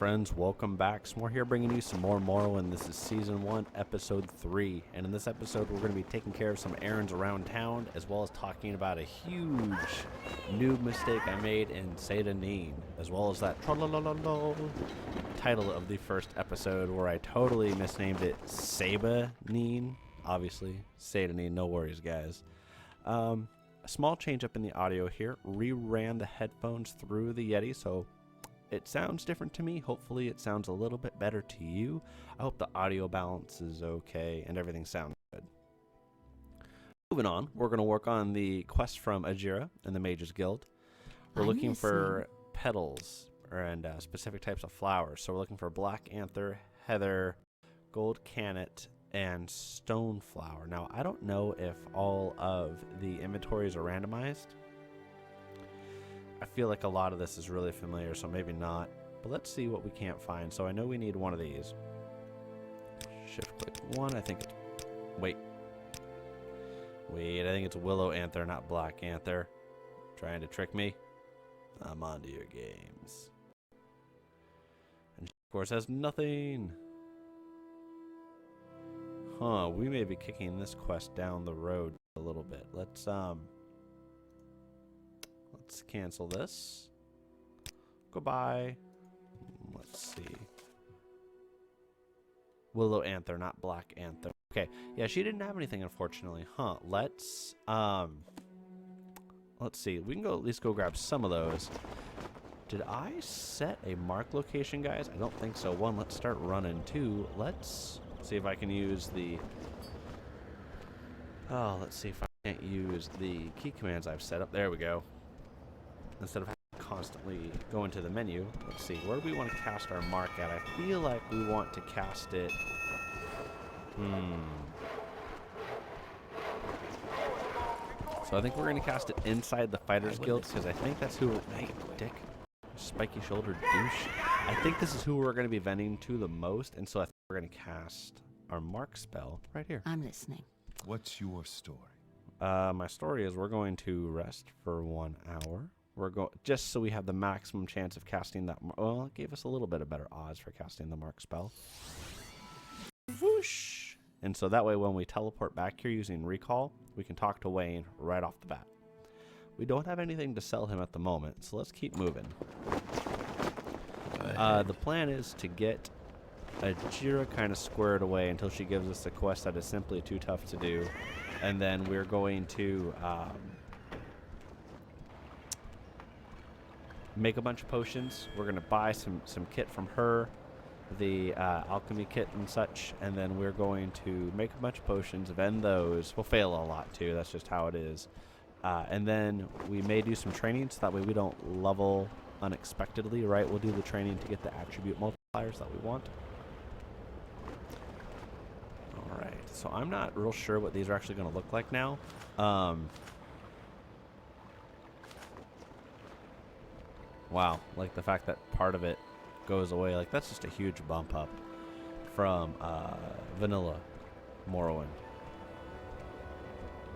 friends, welcome back. Some more here bringing you some more Morrowind. This is Season 1, Episode 3. And in this episode, we're going to be taking care of some errands around town, as well as talking about a huge new mistake I made in Satanin, as well as that title of the first episode where I totally misnamed it Sabanin. Obviously, Satanin, no worries, guys. A small change up in the audio here. Re-ran the headphones through the Yeti, so it sounds different to me. Hopefully it sounds a little bit better to you. I hope the audio balance is okay and everything sounds good. Moving on, we're going to work on the quest from Ajira in the Mages Guild. We're looking for petals and specific types of flowers. So we're looking for black anther, heather, gold cannet, and stone flower. Now, I don't know if all of the inventories are randomized. I feel like a lot of this is really familiar, so maybe not. But let's see what we can't find. So I know we need one of these. Shift click 1. I think it's... Wait, I think it's willow anther, not black anther. Trying to trick me? I'm onto your games. And of course has nothing. Huh, we may be kicking this quest down the road a little bit. Let's cancel this. Goodbye. Let's see. Willow anther, not black anther. Okay, yeah, she didn't have anything, unfortunately. Huh, let's see. We can go at least go grab some of those. Did I set a mark location, guys? I don't think so. 1, let's start running. 2, let's see if I can use the... Oh, let's see if I can't use the key commands I've set up. There we go. Instead of having to constantly go into the menu, let's see, where do we want to cast our mark at? I feel like we want to cast it... So I think we're going to cast it inside the Fighters Guild, because I think that's who we're... Hey, dick. Spiky-shouldered douche. I think this is who we're going to be vending to the most, and so I think we're going to cast our mark spell right here. I'm listening. What's your story? My story is we're going to rest for 1 hour. We're going just so we have the maximum chance of casting that. Well, it gave us a little bit of better odds for casting the mark spell. Whoosh! And so that way, when we teleport back here using recall, we can talk to Wayne right off the bat. We don't have anything to sell him at the moment, so let's keep moving. The plan is to get Ajira kind of squared away until she gives us a quest that is simply too tough to do, and then we're going to make a bunch of potions. We're going to buy some kit from her, the alchemy kit and such, and then we're going to make a bunch of potions, vend those. We'll fail a lot too, that's just how it is. And then we may do some training so that way we don't level unexpectedly, right? We'll do the training to get the attribute multipliers that we want. Alright, so I'm not real sure what these are actually going to look like now. Wow, like the fact that part of it goes away, like that's just a huge bump up from vanilla Morrowind.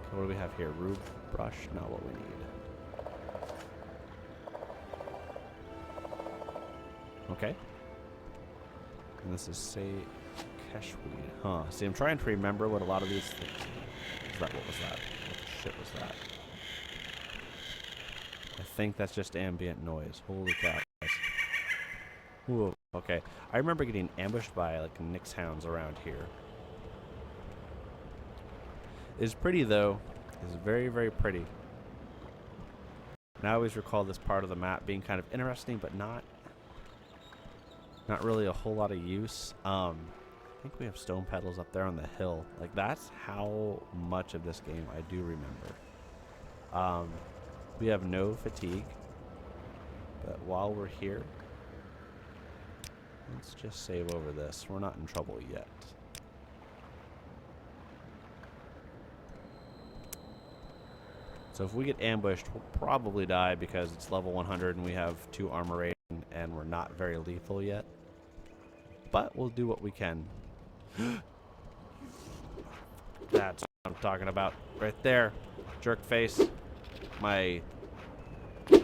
Okay, what do we have here? Rube brush, not what we need. Okay. And this is Keshweed. Huh. See, I'm trying to remember what a lot of these things... What was that? What the shit was that? I think that's just ambient noise. Holy cow. Whoa. Okay. I remember getting ambushed by, like, Nyx hounds around here. It's pretty, though. It's very, very pretty. And I always recall this part of the map being kind of interesting, but not really a whole lot of use. I think we have stone petals up there on the hill. Like, that's how much of this game I do remember. We have no fatigue. But while we're here, let's just save over this. We're not in trouble yet. So if we get ambushed, we'll probably die because it's level 100 and we have 2 armor rating and we're not very lethal yet. But we'll do what we can. That's what I'm talking about. Right there. Jerk face. My... Yeah.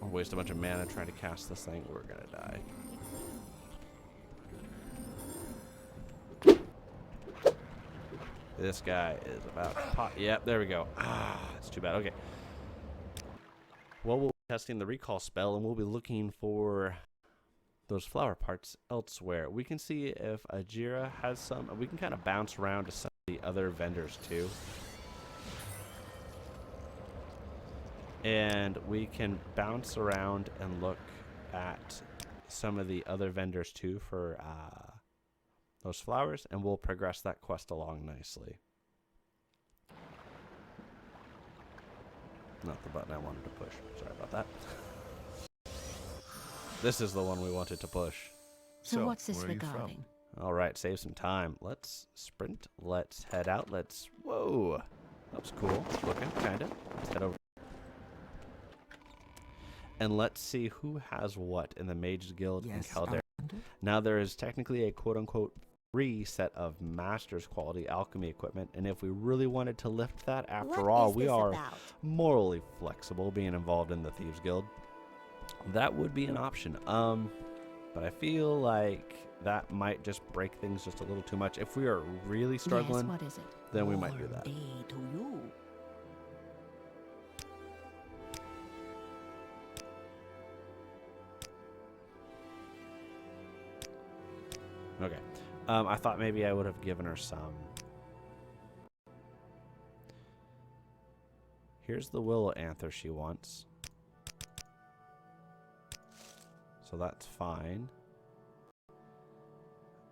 I'll waste a bunch of mana trying to cast this thing. We're gonna die. This guy is about to pop. Yep, there we go. Ah, it's too bad. Okay. Well, we'll be testing the recall spell, and we'll be looking for those flower parts elsewhere. We can see if Ajira has some. We can kind of bounce around to some of the other vendors too. And we can bounce around and look at some of the other vendors too for those flowers, and we'll progress that quest along nicely. Not the button I wanted to push. Sorry about that. This is the one we wanted to push. So what's this regarding? All right, save some time. Let's sprint. Let's head out. Let's... Whoa. That was cool. Looking, kind of. Let's head over. And let's see who has what in the Mages Guild in Caldera. Now, there is technically a quote-unquote free set of Master's quality alchemy equipment, and if we really wanted to lift that, after all, we are morally flexible being involved in the Thieves Guild. That would be an option. But I feel like that might just break things just a little too much. If we are really struggling, what is it? Then we might do that. To you. Okay. I thought maybe I would have given her some. Here's the willow anther she wants. So that's fine.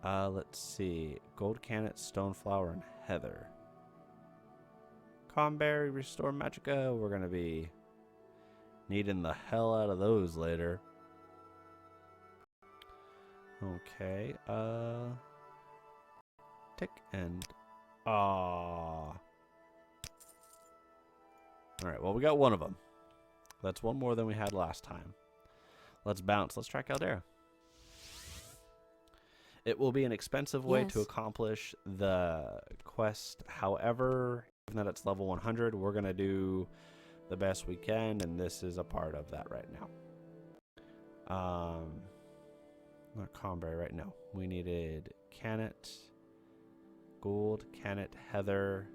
Let's see. Gold Cannet, Stoneflower, and Heather. Comberry, Restore Magica. We're going to be needing the hell out of those later. Okay. Tick and... Alright, well, we got one of them. That's one more than we had last time. Let's bounce. Let's try Caldera. It will be an expensive way to accomplish the quest. However, given that it's level 100, we're going to do the best we can, and this is a part of that right now. Not Comberry right now. We needed Cannet, Gold, Cannet, Heather,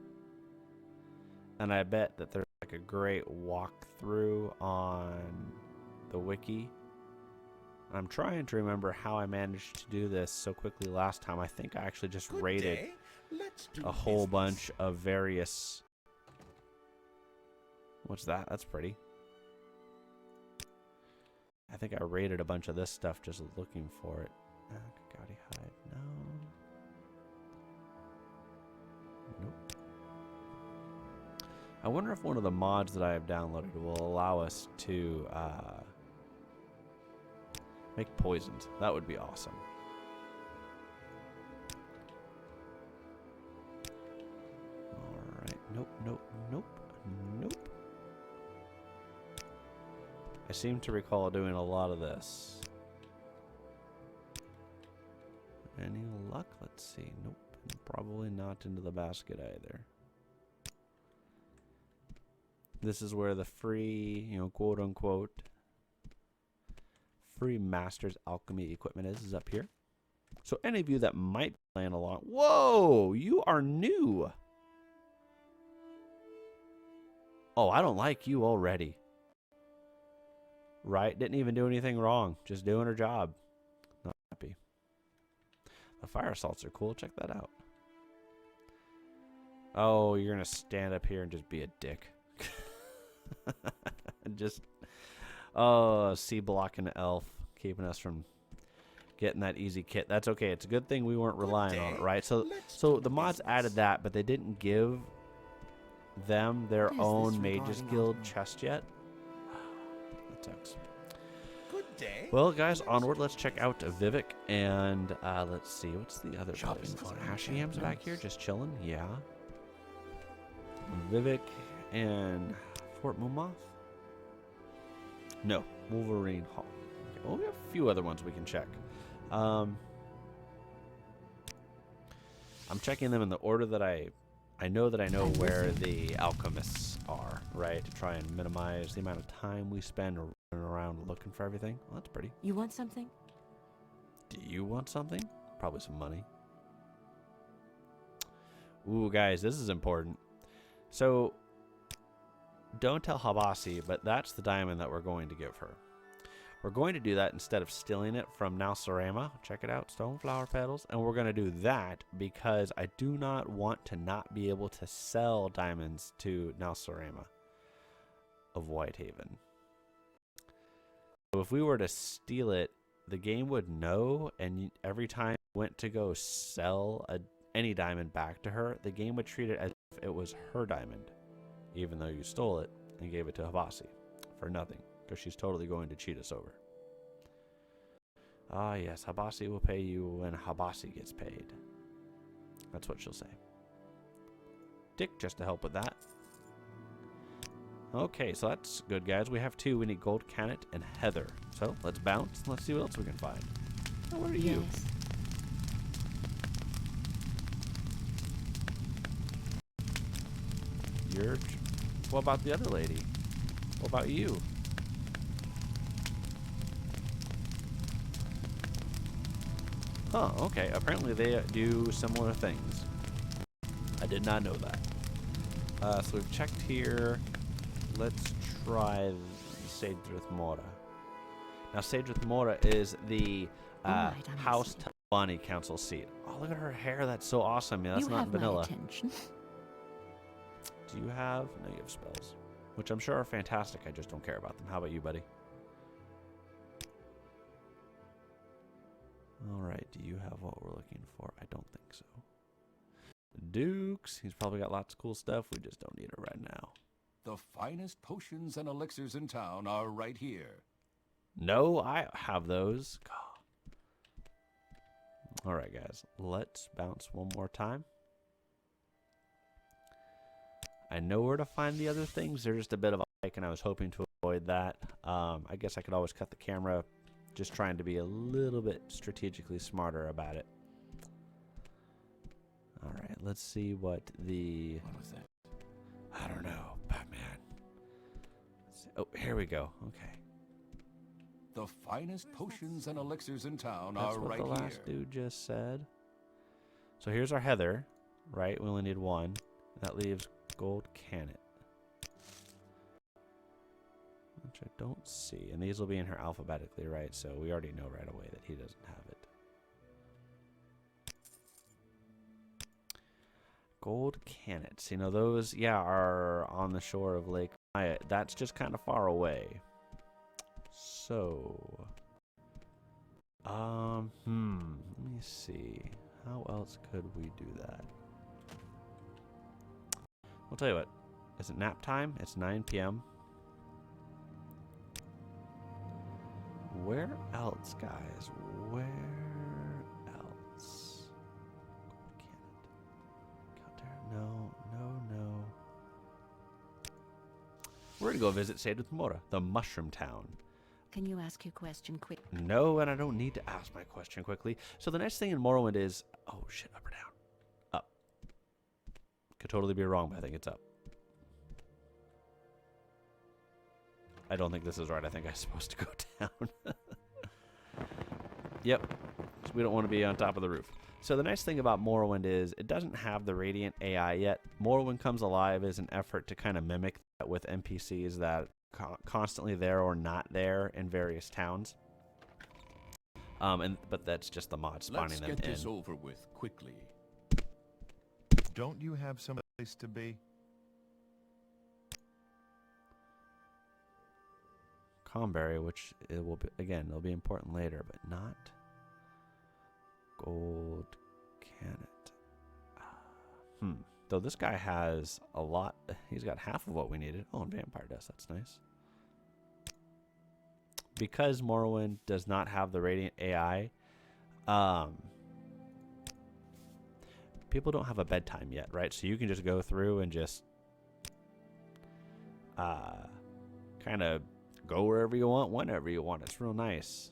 and I bet that there's like a great walkthrough on the wiki. I'm trying to remember how I managed to do this so quickly last time. I think I actually just raided a whole bunch of various... What's that? That's pretty. I think I raided a bunch of this stuff just looking for it. Gaudy hide. No. Nope. I wonder if one of the mods that I have downloaded will allow us to... make poisons. That would be awesome. Alright. Nope, nope, nope, nope. I seem to recall doing a lot of this. Any luck? Let's see. Nope. Probably not into the basket either. This is where the free, quote unquote, free Master's Alchemy equipment is up here. So any of you that might be playing along, whoa, you are new. Oh, I don't like you already. Right? Didn't even do anything wrong. Just doing her job. Not happy. The fire assaults are cool. Check that out. Oh, you're going to stand up here and just be a dick. Just... Oh, C blocking elf, keeping us from getting that easy kit. That's okay. It's a good thing we weren't relying on it, right? So the mods added that, but they didn't give them their own Mages Guild chest yet. That sucks. Good day. Well, guys, onward. Let's check out Vivek, and let's see. What's the other place? Hashiyam's back here, just chilling. Yeah. Vivek and Fort Mumath. No, Wolverine Hall. Okay, well, we have a few other ones we can check. I'm checking them in the order that I know where the alchemists are, right? To try and minimize the amount of time we spend around looking for everything. Well, that's pretty. You want something? Do you want something? Probably some money. Ooh, guys, this is important. So, don't tell Habasi, but that's the diamond that we're going to give her. We're going to do that instead of stealing it from Nalsorama. Check it out, stone flower petals. And we're going to do that because I do not want to not be able to sell diamonds to Nalsorama of Whitehaven. So if we were to steal it, the game would know, and every time we went to go sell any diamond back to her, the game would treat it as if it was her diamond, even though you stole it and gave it to Habasi for nothing, because she's totally going to cheat us over. Ah, yes, Habasi will pay you when Habasi gets paid. That's what she'll say. Dick, just to help with that. Okay, so that's good, guys. We have 2. We need Gold Canet and Heather. So let's bounce. Let's see what else we can find. Oh, what are you? You're... What about the other lady? What about you? Huh, okay. Apparently they do similar things. I did not know that. So we've checked here. Let's try Cedrith Mora. Now, Cedrith Mora is the House Talbani Council seat. Oh, look at her hair. That's so awesome. Yeah, that's not vanilla. My attention. Do you have? No, you have spells, which I'm sure are fantastic. I just don't care about them. How about you, buddy? All right. Do you have what we're looking for? I don't think so. Dukes. He's probably got lots of cool stuff. We just don't need it right now. The finest potions and elixirs in town are right here. No, I have those. All right, guys. Let's bounce one more time. I know where to find the other things. They're just a bit of a hike, and I was hoping to avoid that. I guess I could always cut the camera, just trying to be a little bit strategically smarter about it. All right, let's see what the... What was that? I don't know, Batman. Oh, here we go. Okay. The finest potions and elixirs in town That's are what right the here. last dude just said. So here's our Heather, right? We only need 1. That leaves Gold Canet, which I don't see. And these will be in her alphabetically, right? So we already know right away that he doesn't have it. Gold Canets. You know, those, yeah, are on the shore of Lake Maya. That's just kind of far away. So, let me see. How else could we do that? I'll tell you what. Is it nap time? It's 9 p.m. Where else, guys? Where else? No. We're going to go visit Cedrith Mora, the Mushroom Town. Can you ask your question quick? No, and I don't need to ask my question quickly. So the next thing in Morrowind is... Oh, shit, up or down? Up. Could totally be wrong, but I think it's up. I don't think this is right. I think I'm supposed to go down. Yep. So we don't want to be on top of the roof. So the nice thing about Morrowind is it doesn't have the Radiant AI yet. Morrowind Comes Alive is an effort to kind of mimic that with NPCs that are constantly there or not there in various towns. But that's just the mod spawning them in. Let's get this over with quickly. Don't you have some place to be? Comberry, which it will be, again, it'll be important later, but not Gold Canet. Though this guy has a lot. He's got half of what we needed. Oh, and Vampire Dust. That's nice. Because Morrowind does not have the Radiant AI, people don't have a bedtime yet, right? So you can just go through and just kind of go wherever you want, whenever you want. It's real nice.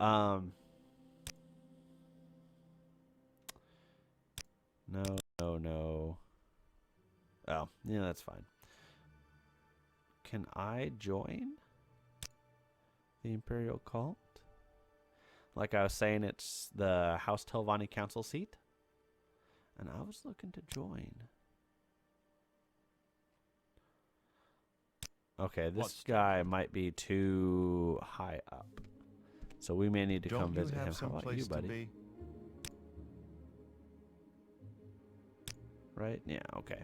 No. Oh, yeah, that's fine. Can I join? The Imperial Cult. Like I was saying, it's the House Telvanni Council seat. And I was looking to join. Okay, this guy might be too high up. So we may need to come visit him. How about you, buddy? Right? Yeah, okay.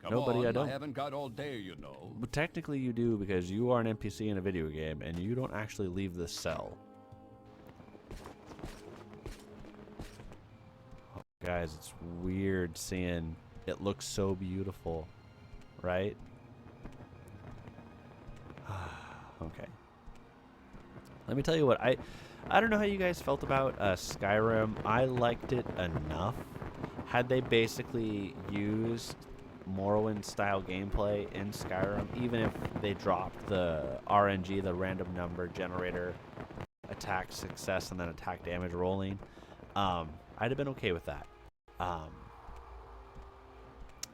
Nobody, I don't. I haven't got all day, you know. But technically you do, because you are an NPC in a video game, and you don't actually leave the cell. Oh, guys, it's weird seeing it looks so beautiful, right? Okay. Let me tell you what, I don't know how you guys felt about Skyrim. I liked it enough. Had they basically used Morrowind style gameplay in Skyrim, even if they dropped the RNG, the random number generator, attack success and then attack damage rolling, I'd have been okay with that.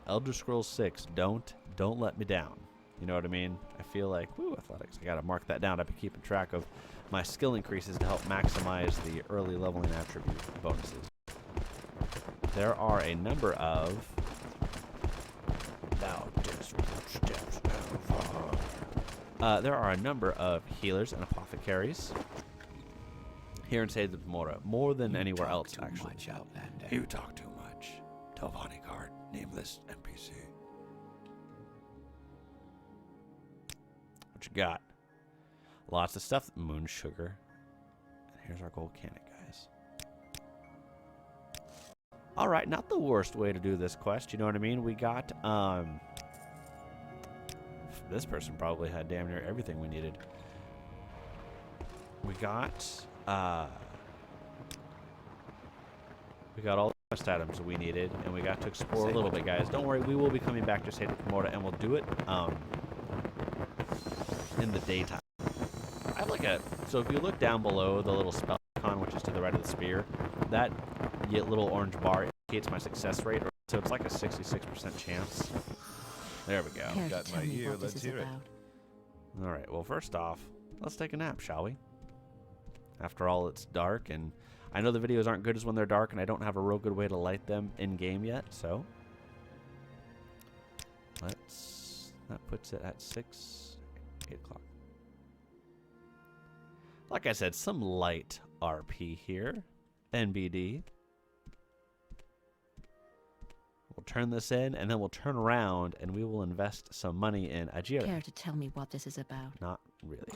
Elder Scrolls 6, don't let me down. You know what I mean? I feel like, woo, athletics. I gotta mark that down. I've been keeping track of my skill increases to help maximize the early leveling attribute bonuses. There are a number of there are a number of healers and apothecaries here in Shades of Balmora, more than anywhere else, actually. You talk too much. Telvanni card, nameless NPC. What you got? Lots of stuff. Moon sugar. And here's our gold cannon, guys. All right, not the worst way to do this quest. You know what I mean? We got this person probably had damn near everything we needed. We got all the quest items we needed, and we got to explore a little bit, guys. Don't worry, we will be coming back to Shades of Balmora, and we'll do it in the daytime. I have like so if you look down below the little spell icon, which is to the right of the spear, that little orange bar indicates my success rate, so it's like a 66% chance. There we go. Got my ear, let's hear it. All right, well, first off, let's take a nap, shall we? After all, it's dark, and I know the videos aren't good as when they're dark, and I don't have a real good way to light them in-game yet, so that puts it at 8 o'clock. Like I said, some light RP here. NBD. We'll turn this in, and then we'll turn around, and we will invest some money in Ajira. Care to tell me what this is about? Not really.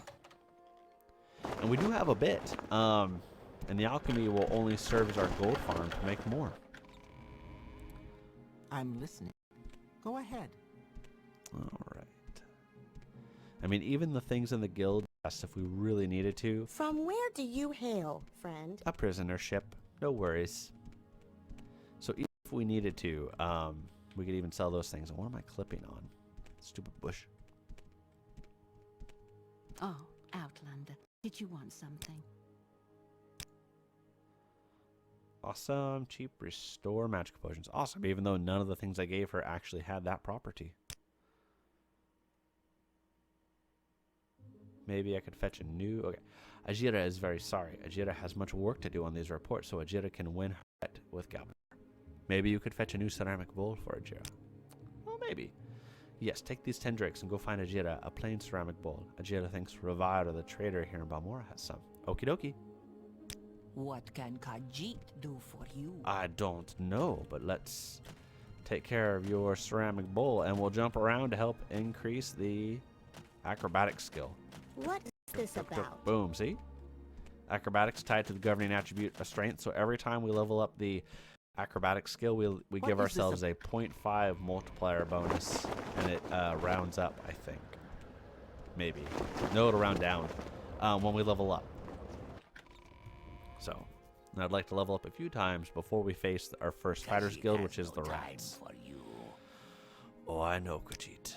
And we do have a bit. And the alchemy will only serve as our gold farm to make more. I'm listening. Go ahead. All right. I mean, even the things in the guild, yes, if we really needed to. From where do you hail, friend? A prisoner ship. No worries. So even if we needed to, we could even sell those things. And what am I clipping on? Stupid bush. Oh, Outlander. Did you want something? Awesome. Cheap restore magic potions. Awesome. Even though none of the things I gave her actually had that property. Maybe I could fetch a new... Okay. Ajira is very sorry. Ajira has much work to do on these reports, so Ajira can win her bet with Galban. Maybe you could fetch a new ceramic bowl for Ajira. Well, maybe. Yes, take these 10 drakes and go find Ajira a plain ceramic bowl. Ajira thinks Ravara, the trader here in Balmora, has some. Okie dokie. What can Khajiit do for you? I don't know, but let's take care of your ceramic bowl, and we'll jump around to help increase the acrobatic skill. What is this about? Boom, see? Acrobatics tied to the governing attribute of strength, so every time we level up the acrobatic skill, we give ourselves a 0.5 multiplier bonus, and it rounds up, I think. Maybe. No, it'll round down when we level up. So, I'd like to level up a few times before we face our first Fighters Guild, which is the Rats. Oh, I know, Khajiit.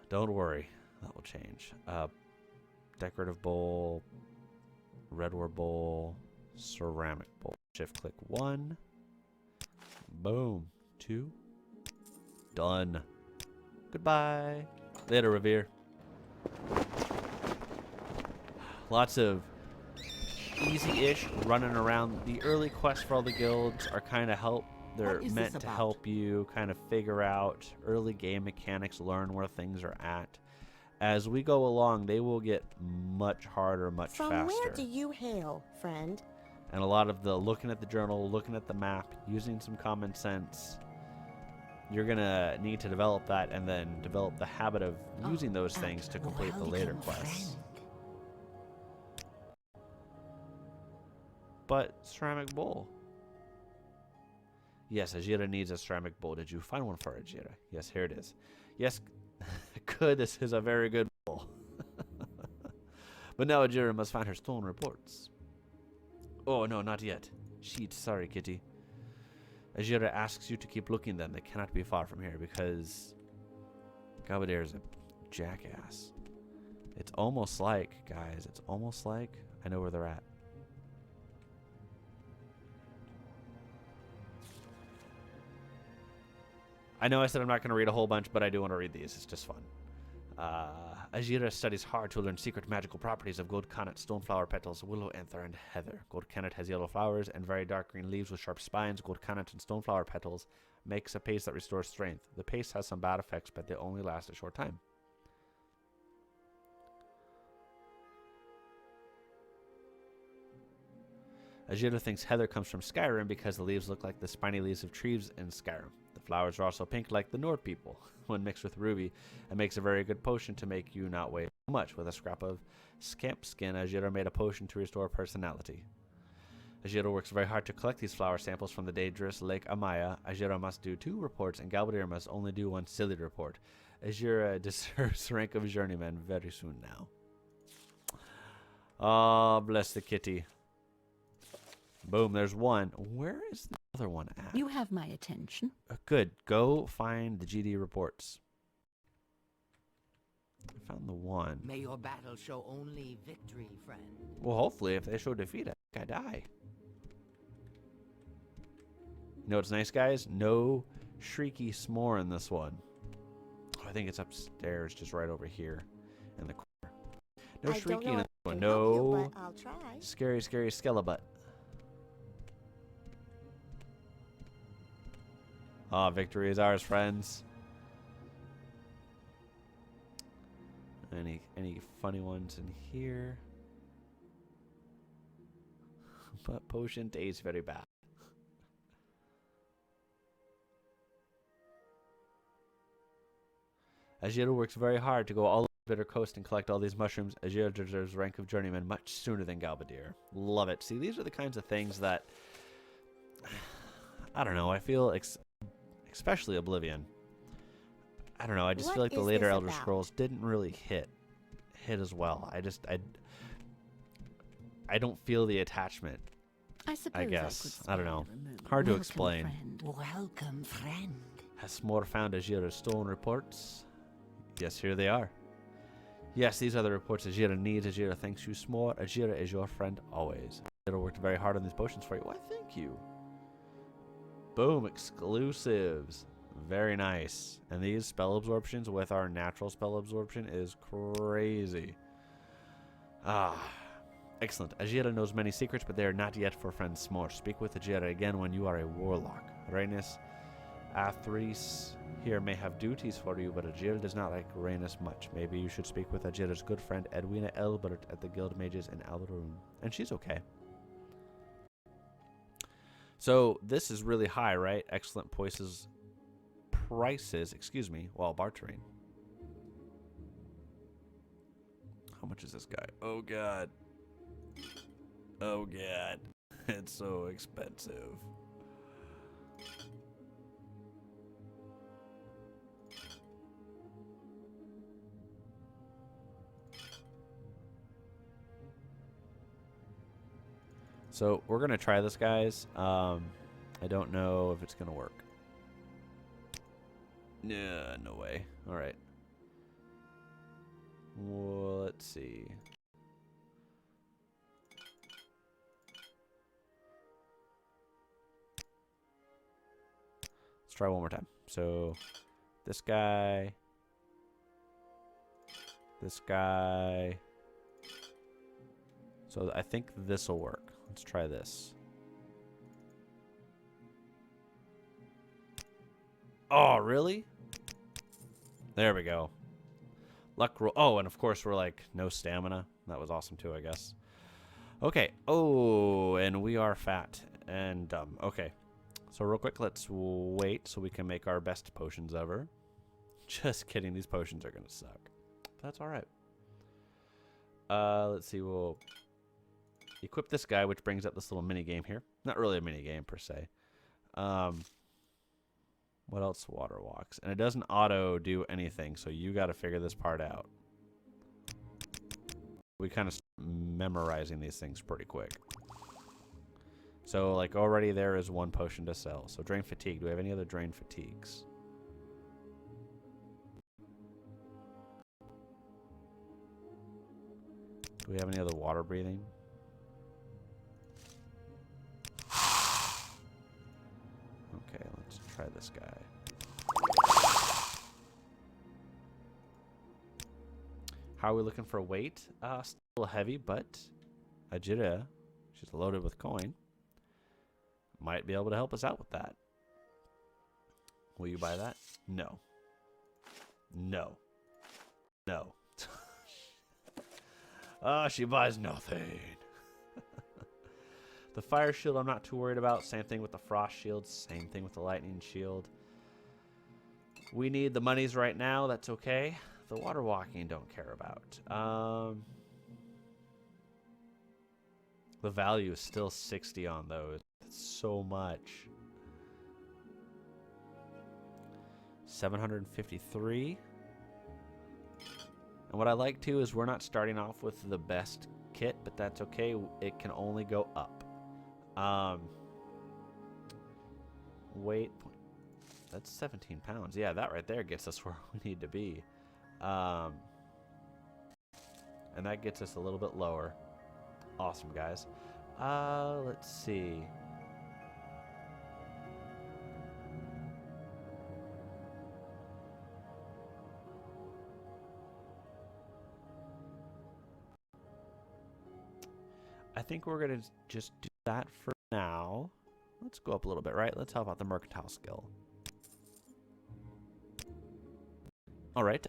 Don't worry. That will change. Decorative bowl, red ore bowl, ceramic bowl. Shift click 1. Boom. 2. Done. Goodbye. Later, Revere. Lots of easy-ish running around. The early quests for all the guilds are kind of they're is meant this to about? help you kind of figure out early game mechanics, learn where things are at. As we go along, they will get much harder, much From faster. where do you hail, friend? And a lot of the looking at the journal, looking at the map, using some common sense, you're going to need to develop that and then develop the habit of using those things to complete the later quests. But ceramic bowl. Yes, Ajira needs a ceramic bowl. Did you find one for Ajira? Yes, here it is. Yes, good. This is a very good bowl. But now Ajira must find her stolen reports. Oh, no, not yet. Sheet, sorry, kitty. Ajira asks you to keep looking then. They cannot be far from here because Galbadir is a jackass. It's almost like, guys, it's almost like I know where they're at. I know I said I'm not going to read a whole bunch, but I do want to read these. It's just fun. Ajira studies hard to learn secret magical properties of gold connet, stoneflower petals, willow anther, and heather. Gold connet has yellow flowers and very dark green leaves with sharp spines. Gold connet and stoneflower petals makes a paste that restores strength. The paste has some bad effects, but they only last a short time. Ajira thinks heather comes from Skyrim because the leaves look like the spiny leaves of trees in Skyrim. The flowers are also pink like the Nord people. When mixed with ruby, it makes a very good potion to make you not weigh too much. With a scrap of scamp skin, Ajira made a potion to restore personality. Ajira works very hard to collect these flower samples from the dangerous Lake Amaya. Ajira must do 2 reports, and Galbadir must only do 1 silly report. Ajira deserves the rank of journeyman very soon now. Oh, bless the kitty. Boom, there's one. Where is the other one at? You have my attention. Good. Go find the GD reports. I found the one. May your battle show only victory, friend. Well, hopefully, if they show defeat, I die. You know what's nice, guys? No shrieky s'more in this one. Oh, I think it's upstairs, just right over here in the corner. No shrieking in this one. No I'll try. scary skelebutt. Ah, victory is ours, friends. Any funny ones in here? But potion tastes very bad. Ajira works very hard to go all over the Bitter Coast and collect all these mushrooms. Ajira deserves rank of journeyman much sooner than Galbadir. Love it. See, these are the kinds of things that I don't know. I feel especially Oblivion. I don't know. I just feel like the later Elder Scrolls didn't really hit as well. I don't feel the attachment. I suppose I guess. I don't know. Remove. Hard to Welcome, explain. friend. Welcome, friend. Has S'more found Ajira's stolen reports? Yes, here they are. Yes, these are the reports Ajira needs. Ajira thanks you, S'more. Ajira is your friend always. Ajira worked very hard on these potions for you. Why, thank you. Boom, exclusives. Very nice. And these spell absorptions with our natural spell absorption is crazy. Ah, excellent. Ajira knows many secrets, but they are not yet for friend S'more. Speak with Ajira again when you are a warlock. Rhaenys Athrees here may have duties for you, but Ajira does not like Rhaenys much. Maybe you should speak with Ajira's good friend Edwina Elbert at the Guild Mages in Alderun. And she's okay. So this is really high, right? Excellent prices, while bartering. How much is this guy? Oh, God. Oh, God. It's so expensive. So we're going to try this, guys. I don't know if it's going to work. Nah, no way. All right. Well, let's see. Let's try one more time. So this guy. This guy. So I think this will work. Let's try this. Oh, really? There we go. Luck roll. Oh, and of course we're like no stamina. That was awesome too, I guess. Okay. Oh, and we are fat and dumb. Okay. So real quick, let's wait so we can make our best potions ever. Just kidding. These potions are going to suck. That's all right. Let's see. We'll equip this guy, which brings up this little mini game here. Not really a mini game per se. What else? Water walks. And it doesn't auto do anything, so you got to figure this part out. We kind of memorizing these things pretty quick. So, like, already there is one potion to sell. So, drain fatigue. Do we have any other drain fatigues? Do we have any other water breathing? Okay, let's try this guy. How are we looking for weight? Still heavy, but Ajira, she's loaded with coin, might be able to help us out with that. Will you buy that? No. No. No. She buys nothing. The fire shield I'm not too worried about. Same thing with the frost shield. Same thing with the lightning shield. We need the monies right now. That's okay. The water walking don't care about. The value is still 60 on those. That's so much. 753. And what I like too is we're not starting off with the best kit, but that's okay. It can only go up. Weight. That's 17 pounds. Yeah, that right there gets us where we need to be. And that gets us a little bit lower. Awesome, guys. Let's see. I think we're going to just do that for now. Let's go up a little bit, right? Let's help out the mercantile skill. All right.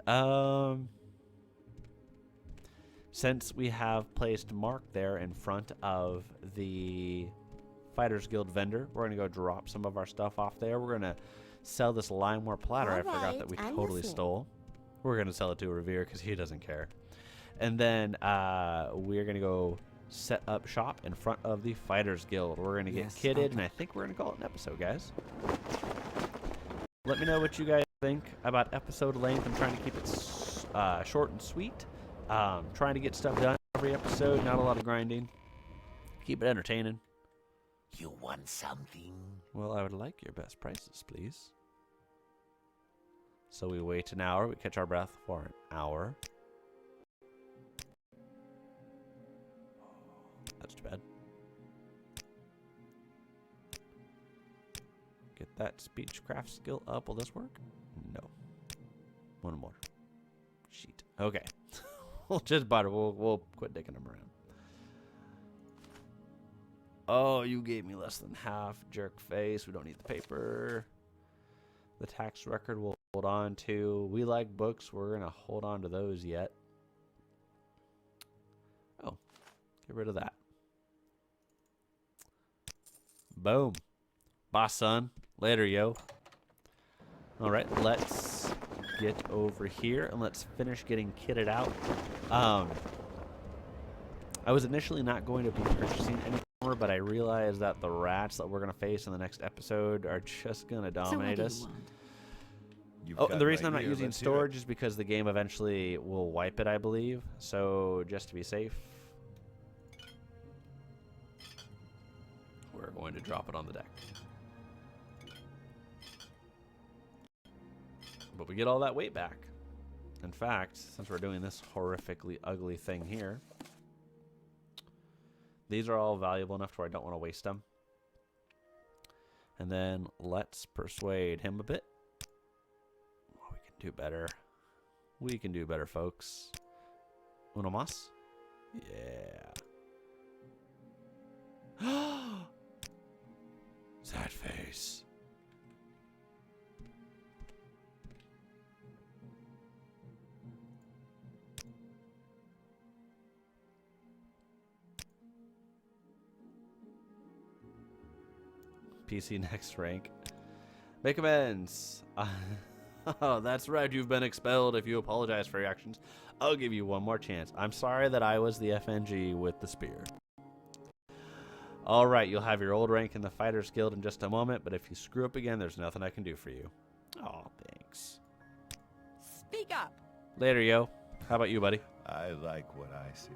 Since we have placed Mark there in front of the Fighters Guild vendor, we're going to go drop some of our stuff off there. We're going to sell this limeware platter I forgot that we totally stole. We're going to sell it to Revere because he doesn't care. And then we're going to go set up shop in front of the Fighters Guild. We're going to get kitted, and I think we're going to call it an episode, guys. Let me know what you guys think about episode length. I'm trying to keep it short and sweet. Trying to get stuff done every episode, not a lot of grinding. Keep it entertaining. You want something? Well, I would like your best prices, please. So we wait an hour. We catch our breath for an hour. That's too bad. Get that speechcraft skill up. Will this work? No. One more. Sheet. Okay. We'll just buy it. We'll quit digging them around. Oh, you gave me less than half, jerk face. We don't need the paper. The tax record we'll hold on to. We like books. We're going to hold on to those yet. Oh, get rid of that. Boom. Bye, son. Later, yo. All right, let's get over here and let's finish getting kitted out. I was initially not going to be purchasing any more, but I realized that the rats that we're going to face in the next episode are just going to dominate us. Oh, and the reason I'm not using storage is because the game eventually will wipe it, I believe. So just to be safe, we're going to drop it on the deck. But we get all that weight back. In fact, since we're doing this horrifically ugly thing here, these are all valuable enough to where I don't want to waste them. And then let's persuade him a bit. Oh, we can do better. We can do better, folks. Uno más? Yeah. That face. PC next rank. Make amends. Oh, that's right. You've been expelled. If you apologize for your actions, I'll give you one more chance. I'm sorry that I was the FNG with the spear. All right, you'll have your old rank in the Fighters Guild in just a moment, but if you screw up again, there's nothing I can do for you. Oh, thanks. Speak up. Later, yo. How about you, buddy? I like what I see.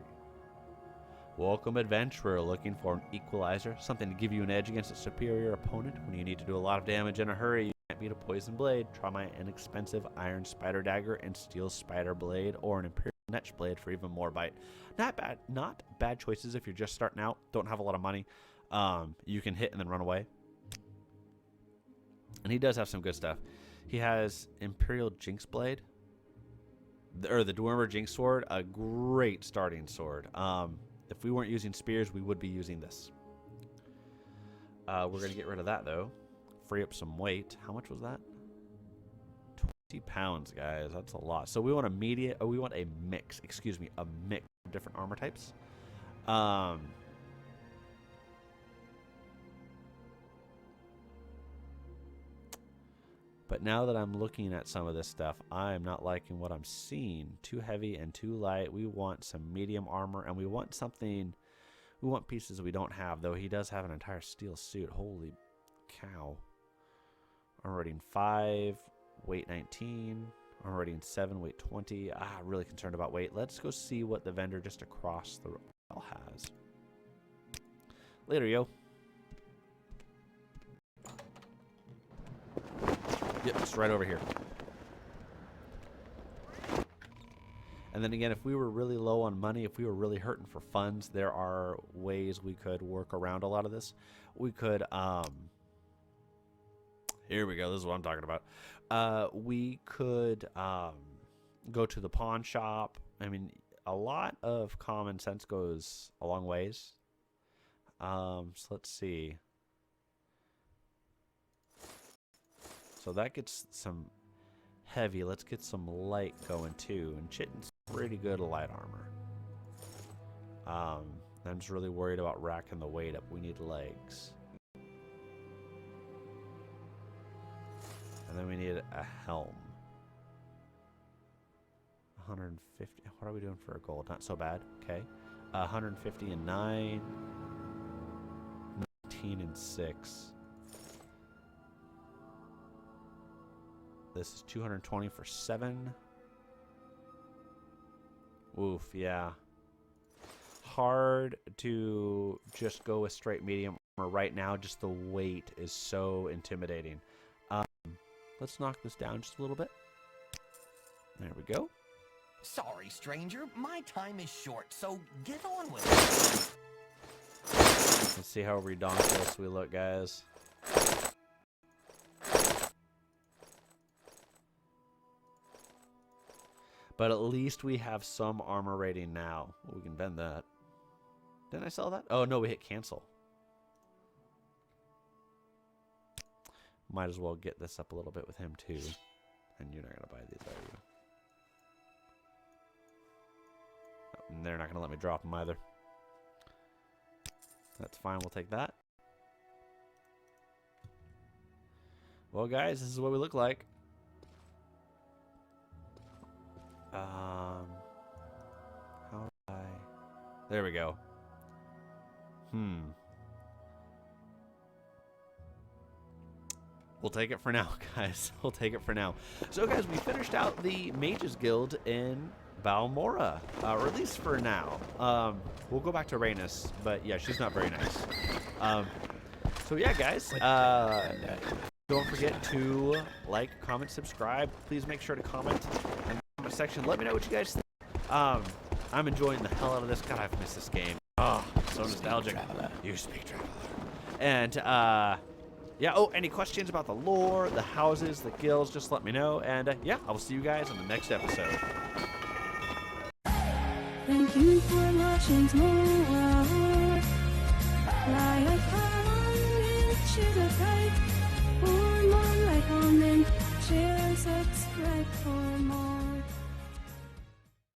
Welcome, adventurer, looking for an equalizer, something to give you an edge against a superior opponent. When you need to do a lot of damage in a hurry, you can't beat a poison blade. Try my inexpensive iron spider dagger and steel spider blade, or an imperial netch blade for even more bite. Not bad choices if you're just starting out, don't have a lot of money. You can hit and then run away. And he does have some good stuff. He has imperial jinx blade, or the Dwemer jinx sword, a great starting sword. If we weren't using spears, we would be using this. We're going to get rid of that, though. Free up some weight. How much was that? 20 pounds, guys. That's a lot. So we want a mix. Excuse me, a mix of different armor types. But now that I'm looking at some of this stuff, I'm not liking what I'm seeing. Too heavy and too light. We want some medium armor, and we want something. We want pieces we don't have, though. He does have an entire steel suit. Holy cow. Armor rating 5, weight 19. Armor rating 7, weight 20. Really concerned about weight. Let's go see what the vendor just across the road has. Later, yo. Yep, it's right over here. And then again, if we were really low on money, if we were really hurting for funds, there are ways we could work around a lot of this. We could, here we go. This is what I'm talking about. We could go to the pawn shop. I mean, a lot of common sense goes a long ways. So let's see. So that gets some heavy. Let's get some light going too. And Chitten's pretty good at light armor. I'm just really worried about racking the weight up. We need legs. And then we need a helm. 150. What are we doing for a gold? Not so bad. Okay. 150 and 9. 19 and 6. This is 220 for 7. Oof, yeah. Hard to just go with straight medium armor right now. Just the weight is so intimidating. Let's knock this down just a little bit. There we go. Sorry, stranger. My time is short, so get on with it. Let's see how redonkulous we look, guys. But at least we have some armor rating now. We can bend that. Didn't I sell that? Oh, no, we hit cancel. Might as well get this up a little bit with him, too. And you're not going to buy these, are you? Oh, and they're not going to let me drop them either. That's fine. We'll take that. Well, guys, this is what we look like. How do I... There we go. We'll take it for now, guys. We'll take it for now. So, guys, we finished out the Mages Guild in Balmora, or at least for now. We'll go back to Rhaenys, but yeah, she's not very nice. So, yeah, guys, don't forget to like, comment, subscribe. Please make sure to comment in the comment section. Let me know what you guys think. I'm enjoying the hell out of this. God, I've missed this game. Oh, so nostalgic. You speak traveler. And, yeah, any questions about the lore, the houses, the guilds, just let me know. And, yeah, I will see you guys in the next episode. Thank you for watching more. Like on Exhilarate, for more like on Exhilarate, for more.